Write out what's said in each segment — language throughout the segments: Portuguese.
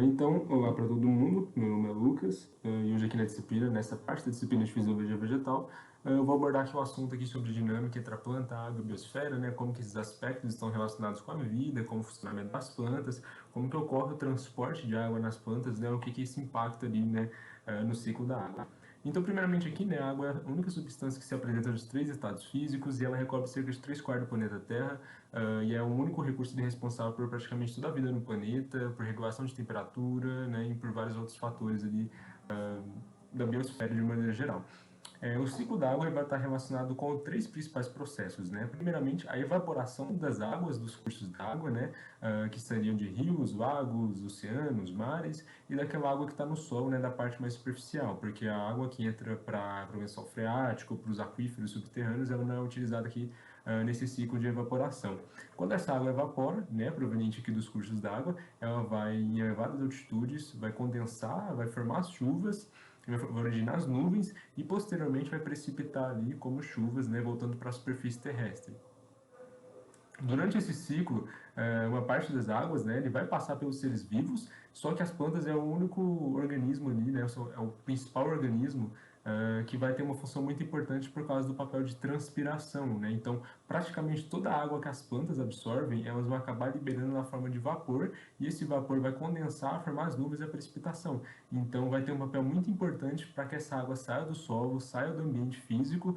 Então, olá para todo mundo, meu nome é Lucas, e hoje aqui na disciplina, nessa parte da disciplina de Fisiologia Vegetal, eu vou abordar aqui um assunto aqui sobre dinâmica entre a planta, a água e a biosfera, né, como que esses aspectos estão relacionados com a vida, como o funcionamento das plantas, como que ocorre o transporte de água nas plantas, né, o que que isso impacta ali, né, no ciclo da água. Então, primeiramente aqui, né, a água é a única substância que se apresenta nos três estados físicos e ela recobre cerca de 3/4 do planeta Terra, e é o único recurso responsável por praticamente toda a vida no planeta, por regulação de temperatura, né, e por vários outros fatores ali da biosfera de maneira geral. O ciclo da água vai estar relacionado com três principais processos, né? Primeiramente, a evaporação das águas dos cursos d'água, né? Que seriam de rios, lagos, oceanos, mares, e daquela água que está no solo, né? Da parte mais superficial, porque a água que entra para o lençol freático, para os aquíferos subterrâneos, ela não é utilizada aqui nesse ciclo de evaporação. Quando essa água evapora, né? Proveniente aqui dos cursos d'água, ela vai em elevadas altitudes, vai condensar, vai formar as chuvas, vai originar as nuvens e posteriormente vai precipitar ali como chuvas, né, voltando para a superfície terrestre. Durante esse ciclo, uma parte das águas, né, ele vai passar pelos seres vivos, só que as plantas é o único organismo ali, né, é o principal organismo que vai ter uma função muito importante por causa do papel de transpiração, né? Então, praticamente toda a água que as plantas absorvem, elas vão acabar liberando na forma de vapor, e esse vapor vai condensar, formar as nuvens e a precipitação. Então, vai ter um papel muito importante para que essa água saia do solo, saia do ambiente físico,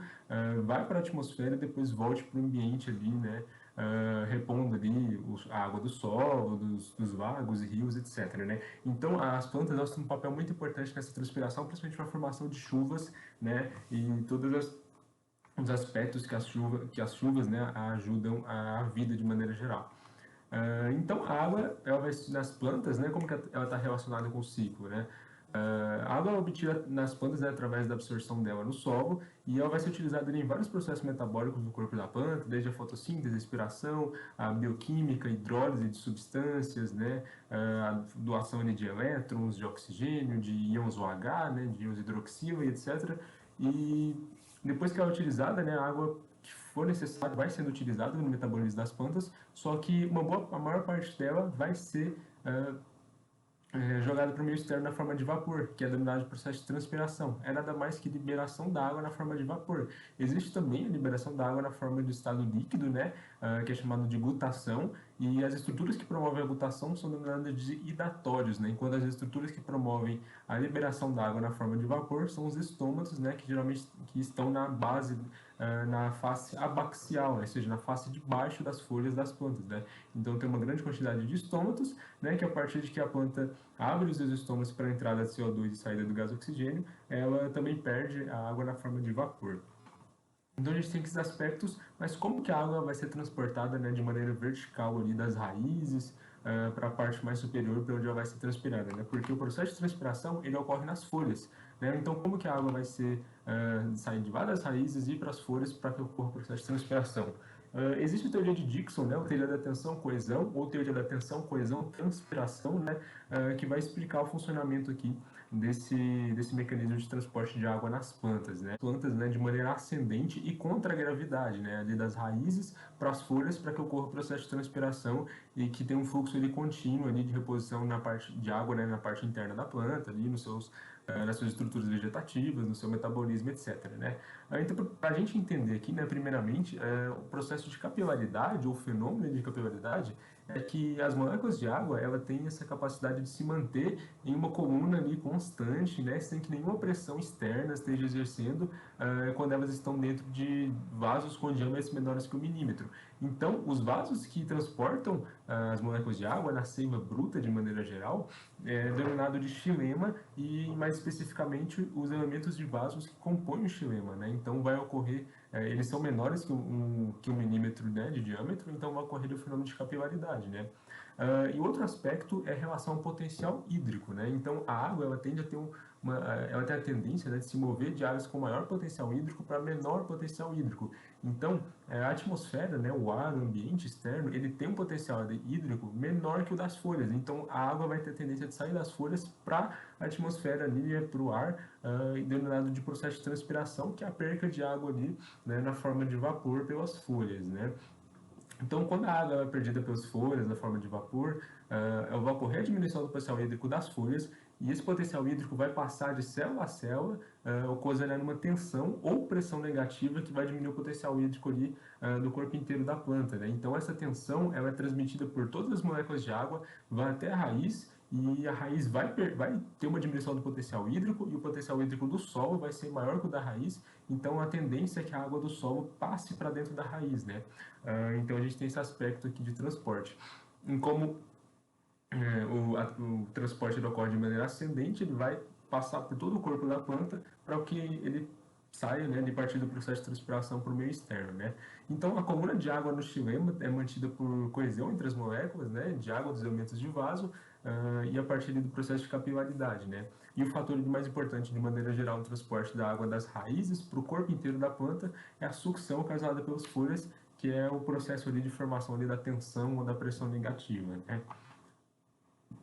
vai para a atmosfera e depois volte para o ambiente ali, né? Repondo ali a água do solo, dos lagos e rios, etc. Né? Então, as plantas elas têm um papel muito importante nessa transpiração, principalmente para a formação de chuvas, né? E todos os aspectos que as chuvas, né, ajudam a vida de maneira geral. Então, a água, ela vai nas plantas, né? Como que ela está relacionada com o ciclo, né? A água é obtida nas plantas, né, através da absorção dela no solo, e ela vai ser utilizada em vários processos metabólicos do corpo da planta, desde a fotossíntese, a respiração, a bioquímica, a hidrólise de substâncias, né, a doação de elétrons, de oxigênio, de íons OH, né, de íons hidroxila e etc. E depois que ela é utilizada, né, a água que for necessária vai sendo utilizada no metabolismo das plantas, só que a maior parte dela vai ser jogada para o meio externo na forma de vapor, que é denominado de processo de transpiração. É nada mais que liberação da água na forma de vapor. Existe também a liberação da água na forma de estado líquido, né, que é chamado de gutação, e as estruturas que promovem a gutação são denominadas de hidatórios, né, enquanto as estruturas que promovem a liberação da água na forma de vapor são os estômatos, né, que geralmente estão na base, na face abaxial, né, ou seja, na face de baixo das folhas das plantas, né. Então tem uma grande quantidade de estômatos, né, que a partir de que a planta abre os seus estômatos para a entrada de CO2 e saída do gás oxigênio, ela também perde a água na forma de vapor. Então a gente tem esses aspectos, mas como que a água vai ser transportada, né, de maneira vertical ali das raízes para a parte mais superior, para onde ela vai ser transpirada, né? Porque o processo de transpiração ele ocorre nas folhas, né? Então como que a água vai ser sair de várias raízes e ir para as folhas para que ocorra o processo de transpiração? Existe a teoria de Dickson, né, a teoria da tensão-coesão, ou teoria da tensão-coesão-transpiração, né, que vai explicar o funcionamento aqui desse mecanismo de transporte de água nas plantas, né? Plantas, né, de maneira ascendente e contra a gravidade, né, ali das raízes para as folhas para que ocorra o processo de transpiração e que tem um fluxo ali contínuo ali de reposição na parte de água, né, na parte interna da planta, ali nos seus nas suas estruturas vegetativas, no seu metabolismo, etc. Né? Então, para a gente entender aqui, né, primeiramente, o processo de capilaridade, ou fenômeno de capilaridade, é que as moléculas de água ela tem essa capacidade de se manter em uma coluna ali constante, né, sem que nenhuma pressão externa esteja exercendo quando elas estão dentro de vasos com diâmetros menores que 1 milímetro. Então, os vasos que transportam as moléculas de água na seiva bruta, de maneira geral, é denominado de xilema e, mais especificamente, os elementos de vasos que compõem o xilema, né? Então, vai ocorrer, eles são menores que 1 milímetro, né, de diâmetro, então vai ocorrer o fenômeno de capilaridade, né? E outro aspecto é a relação ao potencial hídrico, né? Então, a água ela tende a ter ela tem a tendência, né, de se mover de áreas com maior potencial hídrico para menor potencial hídrico. Então, a atmosfera, né, o ar, o ambiente externo, ele tem um potencial hídrico menor que o das folhas. Então, a água vai ter a tendência de sair das folhas para a atmosfera ali, para o ar, denominado de processo de transpiração, que é a perca de água ali, né, na forma de vapor pelas folhas, né? Então, quando a água é perdida pelas folhas na forma de vapor, ocorre a diminuição do potencial hídrico das folhas, e esse potencial hídrico vai passar de célula a célula, ocasionando uma tensão ou pressão negativa que vai diminuir o potencial hídrico ali do corpo inteiro da planta, né? Então, essa tensão ela é transmitida por todas as moléculas de água, vai até a raiz, e a raiz vai ter uma diminuição do potencial hídrico, e o potencial hídrico do solo vai ser maior que o da raiz, então a tendência é que a água do solo passe para dentro da raiz, né? Então a gente tem esse aspecto aqui de transporte. Em como o transporte ele ocorre de maneira ascendente, ele vai passar por todo o corpo da planta para que ele saia, né, de partir do processo de transpiração para o meio externo, né? Então, a coluna de água no xilema é mantida por coesão entre as moléculas, né, de água dos elementos de vaso e a partir do processo de capilaridade, né? E o fator mais importante, de maneira geral, no transporte da água das raízes para o corpo inteiro da planta é a sucção causada pelas folhas, que é o processo ali de formação ali da tensão ou da pressão negativa, né?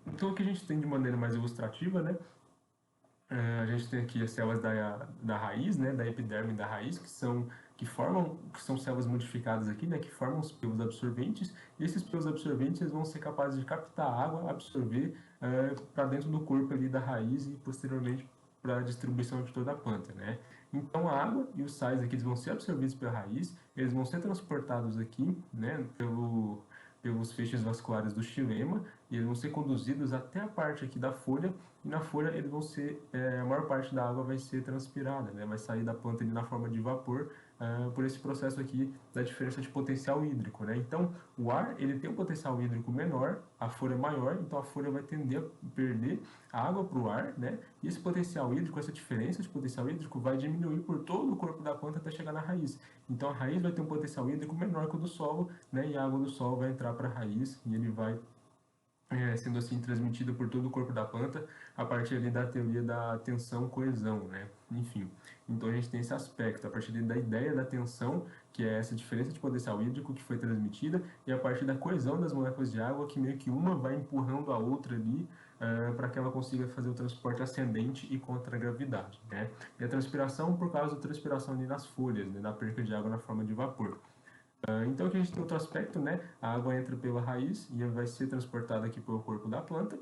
Então, o que a gente tem de maneira mais ilustrativa, né? A gente tem aqui as células da raiz, né, da epiderme da raiz, que são células modificadas aqui, né, que formam os pelos absorventes, e esses pelos absorventes eles vão ser capazes de captar a água, absorver para dentro do corpo ali da raiz e posteriormente para a distribuição de toda a planta, né. Então a água e os sais aqui eles vão ser absorvidos pela raiz, eles vão ser transportados aqui, né, pelos feixes vasculares do xilema, e eles vão ser conduzidos até a parte aqui da folha, e na folha eles vão ser, a maior parte da água vai ser transpirada, né? Vai sair da planta ali na forma de vapor, por esse processo aqui da diferença de potencial hídrico, né? Então, o ar ele tem um potencial hídrico menor, a folha é maior, então a folha vai tender a perder água para o ar, né? E esse potencial hídrico, essa diferença de potencial hídrico vai diminuir por todo o corpo da planta até chegar na raiz. Então, a raiz vai ter um potencial hídrico menor que o do solo, né? E a água do solo vai entrar para a raiz e ele vai sendo assim transmitida por todo o corpo da planta a partir ali da teoria da tensão-coesão, né? Enfim, então a gente tem esse aspecto, a partir da ideia da tensão, que é essa diferença de potencial hídrico que foi transmitida, e a partir da coesão das moléculas de água, que meio que uma vai empurrando a outra ali, para que ela consiga fazer o transporte ascendente e contra a gravidade, né? E a transpiração por causa da transpiração ali nas folhas, né? Da perca de água na forma de vapor. Então aqui a gente tem outro aspecto, né? A água entra pela raiz e vai ser transportada aqui pelo corpo da planta.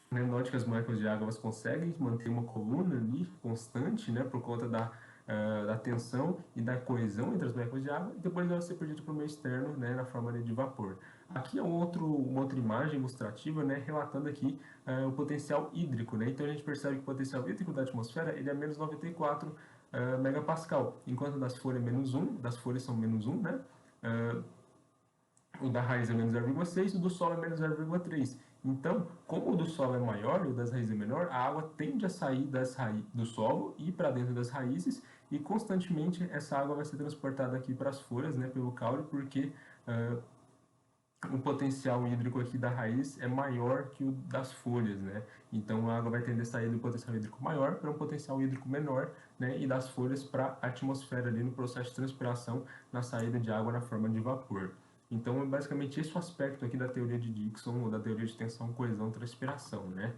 Note que as moléculas de água elas conseguem manter uma coluna ali constante, né? Por conta da tensão e da coesão entre as moléculas de água, e depois ela vai ser perdida para o meio externo, né? Na forma ali de vapor. Aqui é uma outra imagem ilustrativa, né? Relatando aqui o potencial hídrico, né? Então a gente percebe que o potencial hídrico da atmosfera ele é menos 94 megapascal, enquanto das folhas é menos 1, das folhas são menos 1, né? O da raiz é menos 0,6 e o do solo é menos 0,3. Então, como o do solo é maior e o das raízes é menor, a água tende a sair do solo e para dentro das raízes, e constantemente essa água vai ser transportada aqui para as folhas, né, pelo caule, porque o potencial hídrico aqui da raiz é maior que o das folhas, né? Então a água vai tender a sair do potencial hídrico maior para um potencial hídrico menor, né? E das folhas para a atmosfera ali no processo de transpiração, na saída de água na forma de vapor. Então é basicamente esse o aspecto aqui da teoria de Dickson, ou da teoria de tensão, coesão, transpiração, né?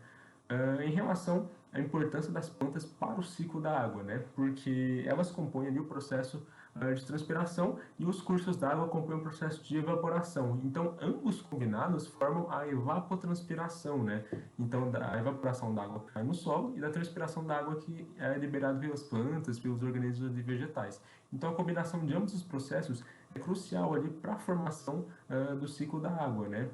Em relação à importância das plantas para o ciclo da água, né? Porque elas compõem ali o processo de transpiração e os cursos d'água compõem o processo de evaporação. Então, ambos combinados formam a evapotranspiração, né? Então, a evaporação da água que cai no solo e da transpiração da água que é liberada pelas plantas, pelos organismos e vegetais. Então, a combinação de ambos os processos é crucial ali para a formação do ciclo da água, né?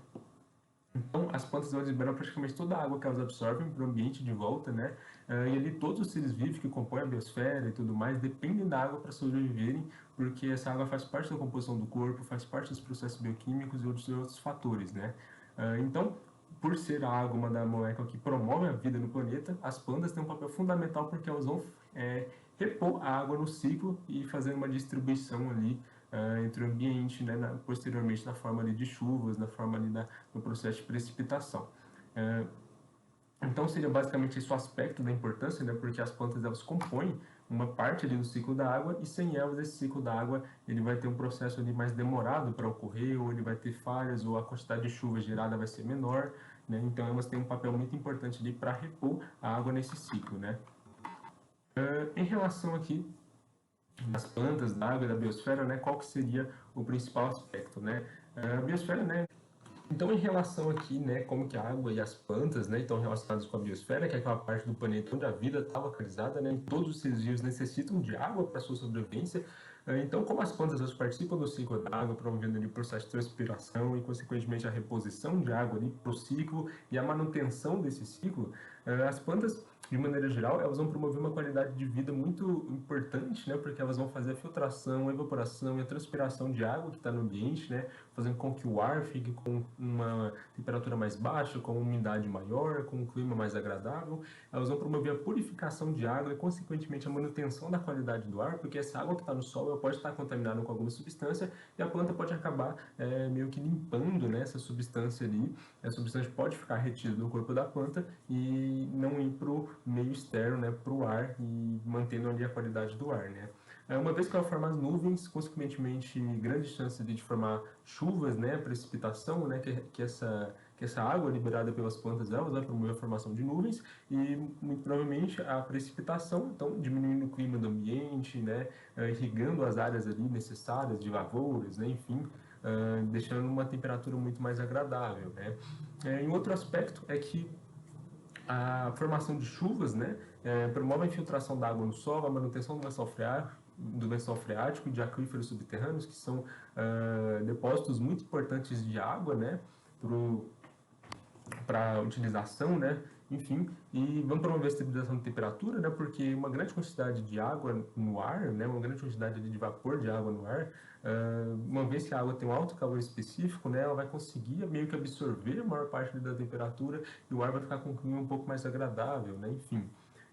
Então, as plantas elas liberam praticamente toda a água que elas absorvem para o ambiente de volta, né? E ali todos os seres vivos que compõem a biosfera e tudo mais dependem da água para sobreviverem, porque essa água faz parte da composição do corpo, faz parte dos processos bioquímicos e outros fatores, né? Então, por ser a água uma da molécula que promove a vida no planeta, as plantas têm um papel fundamental porque elas vão repor a água no ciclo e fazer uma distribuição ali entre o ambiente, né, posteriormente na forma ali de chuvas, na forma ali no processo de precipitação. Então seria basicamente esse o aspecto da importância, né, porque as plantas elas compõem uma parte ali do ciclo da água, e sem elas esse ciclo da água ele vai ter um processo ali mais demorado para ocorrer, ou ele vai ter falhas, ou a quantidade de chuva gerada vai ser menor, né? Então elas têm um papel muito importante ali para repor a água nesse ciclo, né? Em relação aqui das plantas, da água e da biosfera, né, qual que seria o principal aspecto, né? A biosfera, né, então, em relação aqui, né, como que a água e as plantas, né, estão relacionadas com a biosfera, que é aquela parte do planeta onde a vida está localizada, né, e todos os seres vivos necessitam de água para sua sobrevivência. Então, como as plantas elas participam do ciclo da água, promovendo ali o processo de transpiração e, consequentemente, a reposição de água ali para o ciclo e a manutenção desse ciclo, as plantas de maneira geral, elas vão promover uma qualidade de vida muito importante, né? Porque elas vão fazer a filtração, a evaporação e a transpiração de água que está no ambiente, né? Fazendo com que o ar fique com uma temperatura mais baixa, com uma umidade maior, com um clima mais agradável. Elas vão promover a purificação de água e, consequentemente, a manutenção da qualidade do ar, porque essa água que está no solo ela pode estar contaminada com alguma substância e a planta pode acabar meio que limpando, né, essa substância ali. A substância pode ficar retida do corpo da planta e não ir para o meio externo, né, para o ar e mantendo ali a qualidade do ar, né. Uma vez que ela formar as nuvens, consequentemente, grande chance de formar chuvas, né, precipitação, né, que essa água liberada pelas plantas elas vai promover a formação de nuvens e, muito provavelmente, a precipitação, então, diminuindo o clima do ambiente, né, irrigando as áreas ali necessárias de lavouras, né, enfim, deixando uma temperatura muito mais agradável, né. E um outro aspecto é que a formação de chuvas, né, promove a infiltração da água no solo, a manutenção do lençol freático e de aquíferos subterrâneos, que são depósitos muito importantes de água, né, para utilização, né, enfim, e vão promover a estabilização de temperatura, né, porque uma grande quantidade de água no ar, né, uma grande quantidade de vapor de água no ar, uma vez que a água tem um alto calor específico, né, ela vai conseguir meio que absorver a maior parte da temperatura e o ar vai ficar com um clima um pouco mais agradável, né, enfim.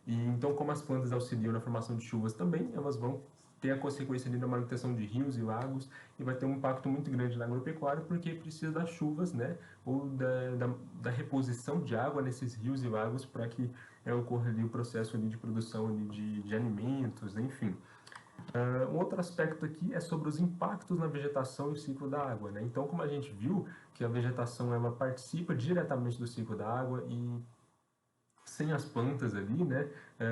E então, como as plantas auxiliam na formação de chuvas também, elas vão ter a consequência ali na manutenção de rios e lagos e vai ter um impacto muito grande na agropecuária porque precisa das chuvas, né, ou da reposição de água nesses rios e lagos para que ocorra ali o processo ali de produção ali de alimentos, enfim. Um outro aspecto aqui é sobre os impactos na vegetação e o ciclo da água, né? Então, como a gente viu que a vegetação ela participa diretamente do ciclo da água e sem as plantas ali, né,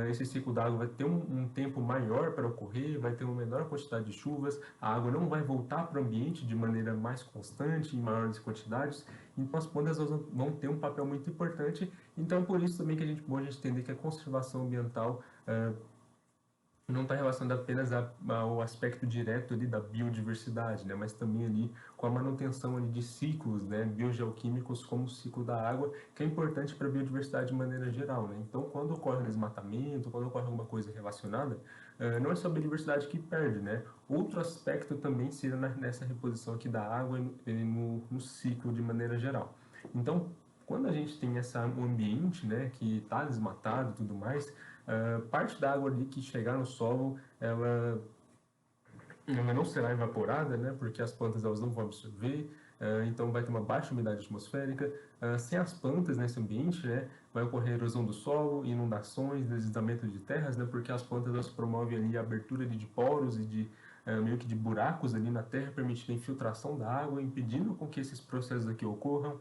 esse ciclo da água vai ter um tempo maior para ocorrer, vai ter uma menor quantidade de chuvas, a água não vai voltar para o ambiente de maneira mais constante, em maiores quantidades, então as plantas vão ter um papel muito importante. Então, por isso também que a gente pode entender que a conservação ambiental não está relacionado apenas ao aspecto direto ali da biodiversidade, né, mas também ali com a manutenção ali de ciclos, né, biogeoquímicos como o ciclo da água, que é importante para a biodiversidade de maneira geral, né. Então, quando ocorre desmatamento, quando ocorre alguma coisa relacionada, não é só a biodiversidade que perde, né. Outro aspecto também seria nessa reposição aqui da água e no ciclo de maneira geral. Então, quando a gente tem um ambiente, né, que está desmatado e tudo mais, parte da água ali que chegar no solo, ela não será evaporada, né, porque as plantas elas não vão absorver, então vai ter uma baixa umidade atmosférica. Sem as plantas nesse ambiente, né, vai ocorrer erosão do solo, inundações, deslizamento de terras, né, porque as plantas elas promovem ali a abertura de poros e meio que de buracos ali na terra, permitindo a infiltração da água, impedindo com que esses processos aqui ocorram.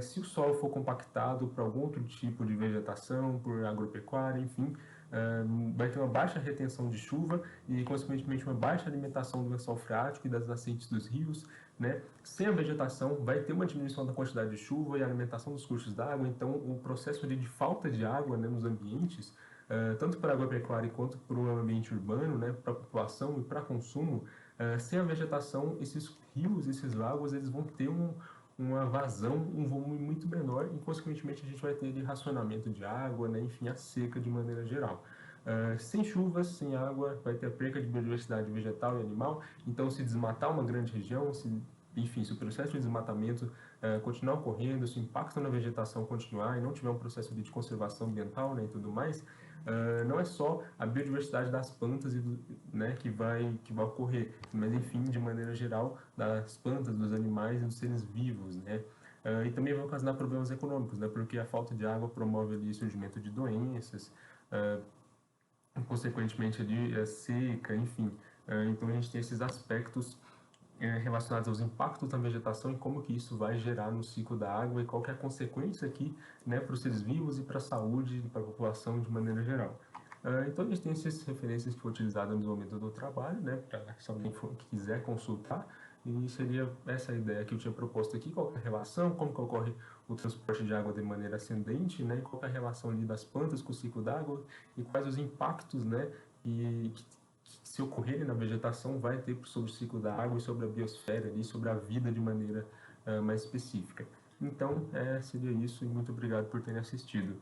Se o solo for compactado por algum outro tipo de vegetação, por agropecuária, enfim, vai ter uma baixa retenção de chuva e, consequentemente, uma baixa alimentação do lençol freático e das nascentes dos rios, né? Sem a vegetação, vai ter uma diminuição da quantidade de chuva e alimentação dos cursos d'água, então o processo de falta de água, né, nos ambientes, tanto para a agropecuária quanto para o ambiente urbano, né, para a população e para consumo, sem a vegetação, esses rios, esses lagos, eles vão ter uma vazão, um volume muito menor e, consequentemente, a gente vai ter racionamento de água, né, enfim, a seca de maneira geral. Sem chuvas, sem água, vai ter a perca de biodiversidade vegetal e animal, então se desmatar uma grande região, enfim, se o processo de desmatamento continuar ocorrendo, se o impacto na vegetação continuar e não tiver um processo de conservação ambiental, né, e tudo mais, não é só a biodiversidade das plantas né, que vai ocorrer, mas enfim, de maneira geral, das plantas, dos animais e dos seres vivos, né? E também vai ocasionar problemas econômicos, né, porque a falta de água promove ali surgimento de doenças, consequentemente ali seca, enfim. Então a gente tem esses aspectos relacionados aos impactos da vegetação e como que isso vai gerar no ciclo da água e qual que é a consequência aqui, né, para os seres vivos e para a saúde e para a população de maneira geral. Então, a gente tem essas referências que foram utilizadas no momento do trabalho, né, para se alguém que quiser consultar, e seria essa a ideia que eu tinha proposto aqui, qual que é a relação, como que ocorre o transporte de água de maneira ascendente, né, e qual que é a relação ali das plantas com o ciclo d'água, e quais os impactos, né, que se ocorrerem na vegetação vai ter sobre o ciclo da água e sobre a biosfera ali, sobre a vida de maneira mais específica. Então, seria isso e muito obrigado por terem assistido.